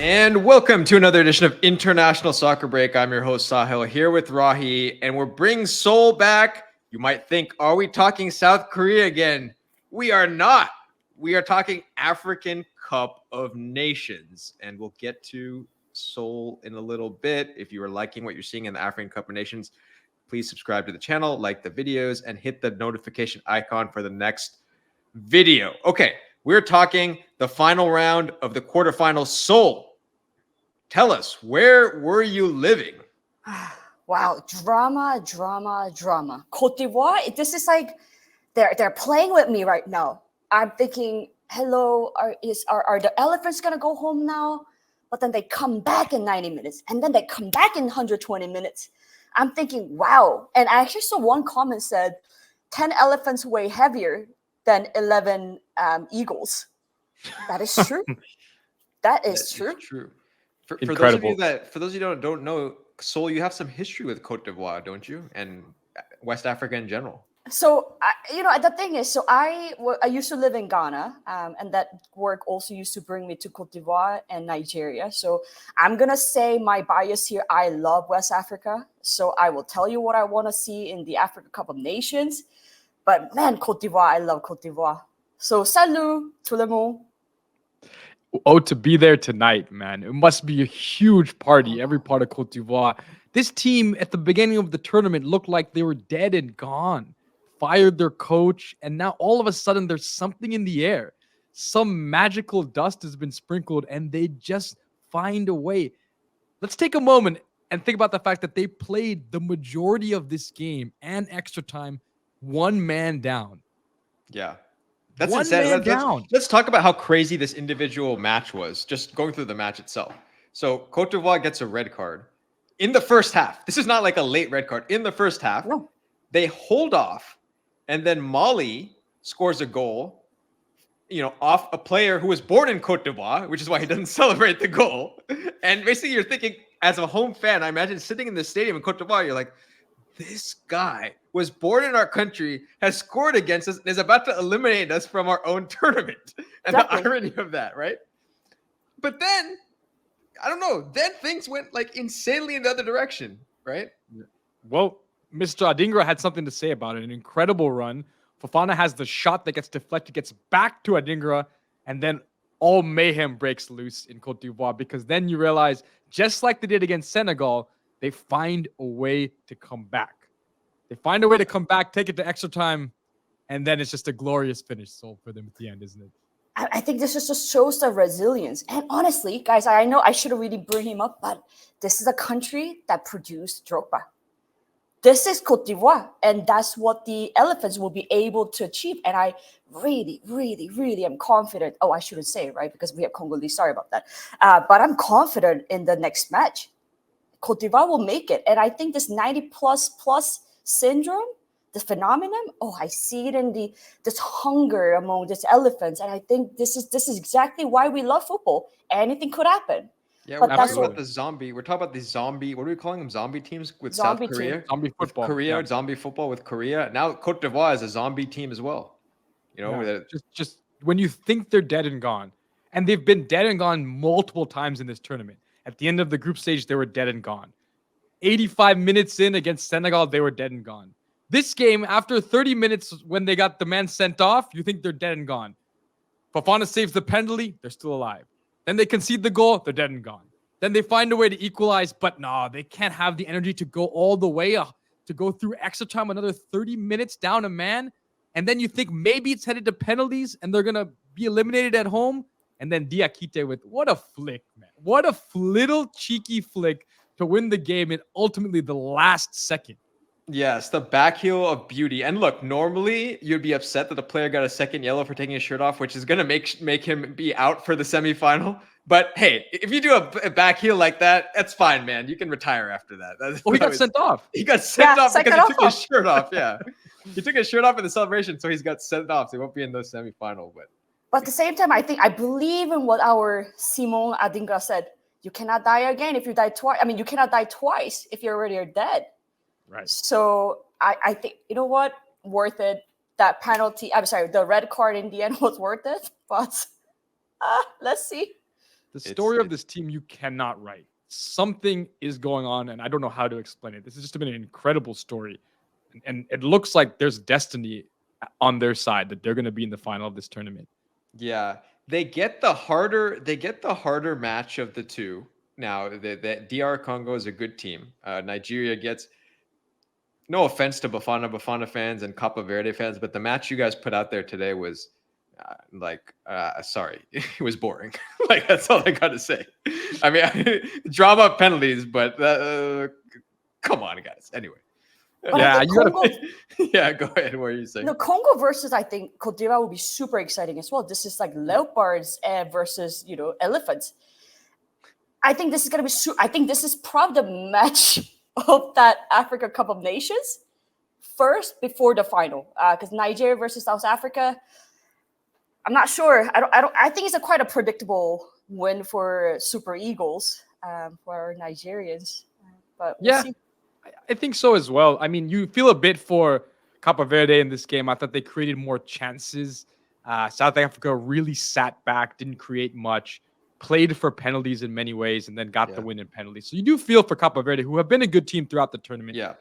And welcome to another edition of International Soccer Break. I'm your host, Sahil, here with Rahi, and we're bringing Seoul back. You might think, are we talking South Korea again? We are not. We are talking African Cup of Nations, and we'll get to Seoul in a little bit. If you are liking what you're seeing in the African Cup of Nations, please subscribe to the channel, like the videos, and hit the notification icon for the next video. Okay, we're talking the final round of the quarterfinal. Seoul. Tell us, where were you living? Wow, drama. Cote d'Ivoire, this is like they're playing with me right now. I'm thinking, hello, are the elephants gonna go home now? But then they come back in 90 minutes, and then they come back in 120 minutes. I'm thinking, wow. And I actually saw one comment said, 10 elephants weigh heavier than 11 eagles. That is true. That is true. For those of you that don't know, Seoul, you have some history with Cote d'Ivoire, don't you? And West Africa in general. So, the thing is, I used to live in Ghana, and that work also used to bring me to Cote d'Ivoire and Nigeria. So I'm going to say my bias here, I love West Africa. So I will tell you what I want to see in the Africa Cup of Nations. But man, Cote d'Ivoire, I love Cote d'Ivoire. So salut tout le monde. Oh, to be there tonight, man. It must be a huge party, every part of Cote d'Ivoire. This team at the beginning of the tournament looked like they were dead and gone. Fired their coach, and now all of a sudden there's something in the air. Some magical dust has been sprinkled, and they just find a way. Let's take a moment and think about the fact that they played the majority of this game and extra time one man down. Yeah. That's insane. Let's talk about how crazy this individual match was, just going through the match itself. So Cote d'Ivoire gets a red card in the first half. This is not like a late red card. In the first half, no. They hold off, and then Mali scores a goal, off a player who was born in Cote d'Ivoire, which is why he doesn't celebrate the goal. And basically you're thinking, as a home fan, I imagine sitting in the stadium in Cote d'Ivoire, you're like, this guy was born in our country, has scored against us, and is about to eliminate us from our own tournament. And exactly. The irony of that, right? But then, I don't know, then things went like insanely in the other direction, right? Well, Mr. Adingra had something to say about it. An incredible run. Fofana has the shot that gets deflected, gets back to Adingra, and then all mayhem breaks loose in Cote d'Ivoire, because then you realize, just like they did against Senegal, they find a way to come back. They find a way to come back, take it to extra time, and then it's just a glorious finish for them at the end, isn't it? I think this just shows the resilience. And honestly, guys, I know I should have really bring him up, but this is a country that produced Drogba. This is Cote d'Ivoire, and that's what the Elephants will be able to achieve. And I really, really, really am confident. Oh, I shouldn't say it, right? Because we have Congolese. Sorry about that. But I'm confident in the next match. Cote d'Ivoire will make it. And I think this 90++ syndrome, the phenomenon, I see it in this hunger among these elephants. And I think this is exactly why we love football. Anything could happen. Yeah, we're talking about the zombie. We're talking about the zombie. What are we calling them? Zombie teams with South Korea? Zombie football. Zombie football with Korea. Now Cote d'Ivoire is a zombie team as well. Just when you think they're dead and gone, and they've been dead and gone multiple times in this tournament. At the end of the group stage, they were dead and gone. 85 minutes in against Senegal, they were dead and gone. This game, after 30 minutes, when they got the man sent off, you think they're dead and gone. Fofana saves the penalty, they're still alive. Then they concede the goal, they're dead and gone. Then they find a way to equalize, but no, they can't have the energy to go all the way, to go through extra time, another 30 minutes down a man. And then you think maybe it's headed to penalties and they're going to be eliminated at home. And then Diakite with, what a flick, man. What a little cheeky flick to win the game in ultimately the last second. Yes, the back heel of beauty. And look, normally you'd be upset that the player got a second yellow for taking his shirt off, which is going to make him be out for the semifinal. But hey, if you do a back heel like that, that's fine, man. You can retire after that. He got sent off. He got sent off because he took his shirt off. Yeah. He took his shirt off in the celebration, so he's got sent off. So he won't be in the semifinal. But at the same time, I believe in what our Simon Adingra said. You cannot die again if you die twice. I mean, you cannot die twice if you're already dead. Right. So I think, you know what? Worth it. That penalty, I'm sorry, the red card in the end was worth it. But let's see. The story of this team you cannot write. Something is going on, and I don't know how to explain it. This has just been an incredible story. And it looks like there's destiny on their side that they're going to be in the final of this tournament. Yeah. They get the harder match of the two. Now, the DR Congo is a good team. Nigeria gets, no offense to Bafana fans and Cape Verde fans, but the match you guys put out there today was sorry, it was boring. Like, that's all I got to say. I mean, drama penalties, but come on, guys. Anyway. But yeah, yeah, go ahead. What are you saying? No, Congo versus, I think, Cote d'Ivoire will be super exciting as well. This is like leopards versus, elephants. I think this is going to be I think this is probably the match of that Africa Cup of Nations first before the final. Because Nigeria versus South Africa, I'm not sure. I think it's quite a predictable win for Super Eagles, for Nigerians. But we'll see. I think so as well. I mean, you feel a bit for Cape Verde in this game. I thought they created more chances. South Africa really sat back, didn't create much, played for penalties in many ways, and then got the win in penalties. So you do feel for Cape Verde, who have been a good team throughout the tournament. Yeah,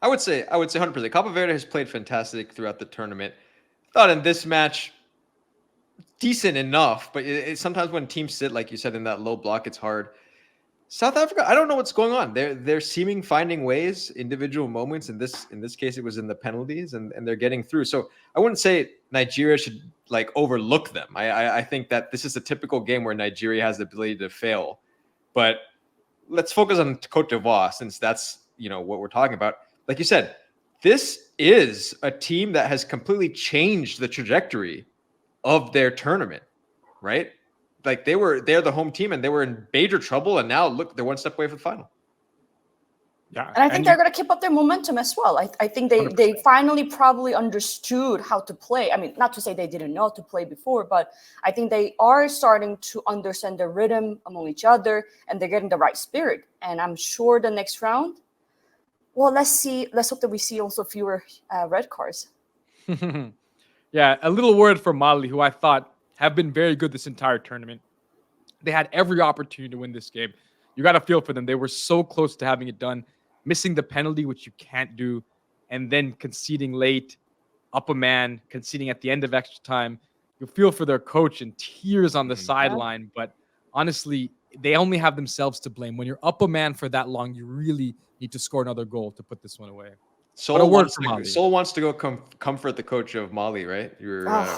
I would say 100%. Cape Verde has played fantastic throughout the tournament. Thought in this match, decent enough, but sometimes when teams sit, like you said, in that low block, it's hard. South Africa, I don't know what's going on. They're finding ways, individual moments. In this case, it was in the penalties, and they're getting through. So I wouldn't say Nigeria should overlook them. I think that this is a typical game where Nigeria has the ability to fail. But let's focus on Cote d'Ivoire, since that's what we're talking about. Like you said, this is a team that has completely changed the trajectory of their tournament, right? Like they're the home team and they were in major trouble, and now look, they're one step away from the final. Yeah, and I think they're going to keep up their momentum as well. I think they finally probably understood how to play. I mean, not to say they didn't know how to play before, but I think they are starting to understand the rhythm among each other, and they're getting the right spirit. And I'm sure the next round, well, let's see. Let's hope that we see also fewer red cards. Yeah, a little word for Mali, who I thought have been very good this entire tournament. They had every opportunity to win this game. You got to feel for them. They were so close to having it done, missing the penalty, which you can't do, and then conceding late, up a man, conceding at the end of extra time. You feel for their coach and tears on the sideline, but honestly, they only have themselves to blame. When you're up a man for that long, you really need to score another goal to put this one away. Soul wants to go comfort the coach of Mali, right?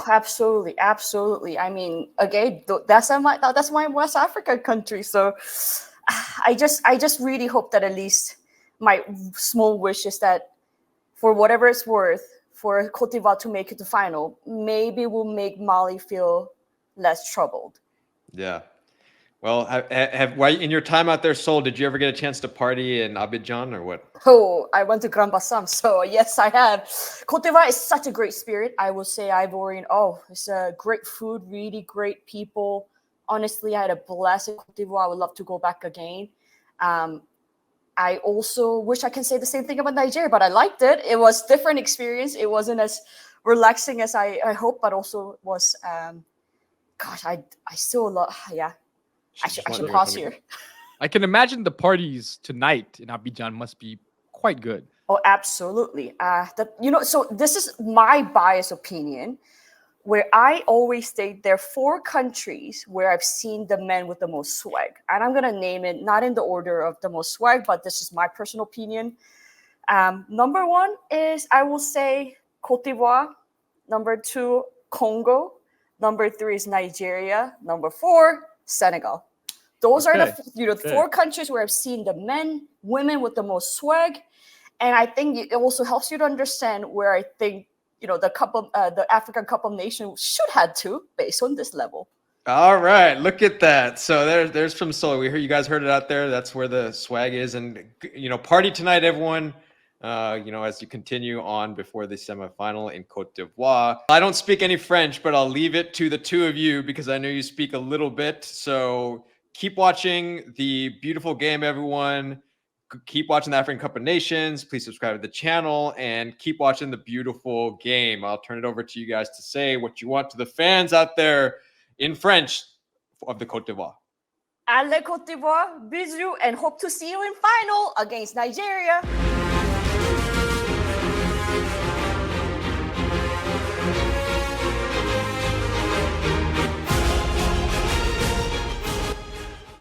Absolutely. I mean, again, that's my West Africa country. So I just really hope that at least my small wish is that, for whatever it's worth, for Cote d'Ivoire to make it to final, maybe will make Mali feel less troubled. Yeah. Well, in your time out there, Sol, did you ever get a chance to party in Abidjan or what? Oh, I went to Grand Bassam, so yes, I have. Cote d'Ivoire is such a great spirit. I will say Ivorian. Oh, it's a great food, really great people. Honestly, I had a blast in Cote d'Ivoire. I would love to go back again. I also wish I can say the same thing about Nigeria, but I liked it. It was a different experience. It wasn't as relaxing as I hoped, but also was, I still love, yeah. I should pause here. I can imagine the parties tonight in Abidjan must be quite good. Oh, absolutely. So this is my biased opinion, where I always state there are 4 countries where I've seen the men with the most swag. And I'm going to name it, not in the order of the most swag, but this is my personal opinion. Number 1 is, I will say, Cote d'Ivoire. Number 2, Congo. Number 3 is Nigeria. Number 4, Senegal. Those are the 4 countries where I've seen the men, women with the most swag. And I think it also helps you to understand where I think, the African Cup of Nations should head to based on this level. All right, look at that. So there's from Sol. You guys heard it out there. That's where the swag is. And, party tonight, everyone. As you continue on before the semifinal in Cote d'Ivoire. I don't speak any French, but I'll leave it to the two of you because I know you speak a little bit. So keep watching the beautiful game, everyone. Keep watching the African Cup of Nations. Please subscribe to the channel and keep watching the beautiful game. I'll turn it over to you guys to say what you want to the fans out there in French of the Cote d'Ivoire. Allez Cote d'Ivoire, bisous, and hope to see you in final against Nigeria.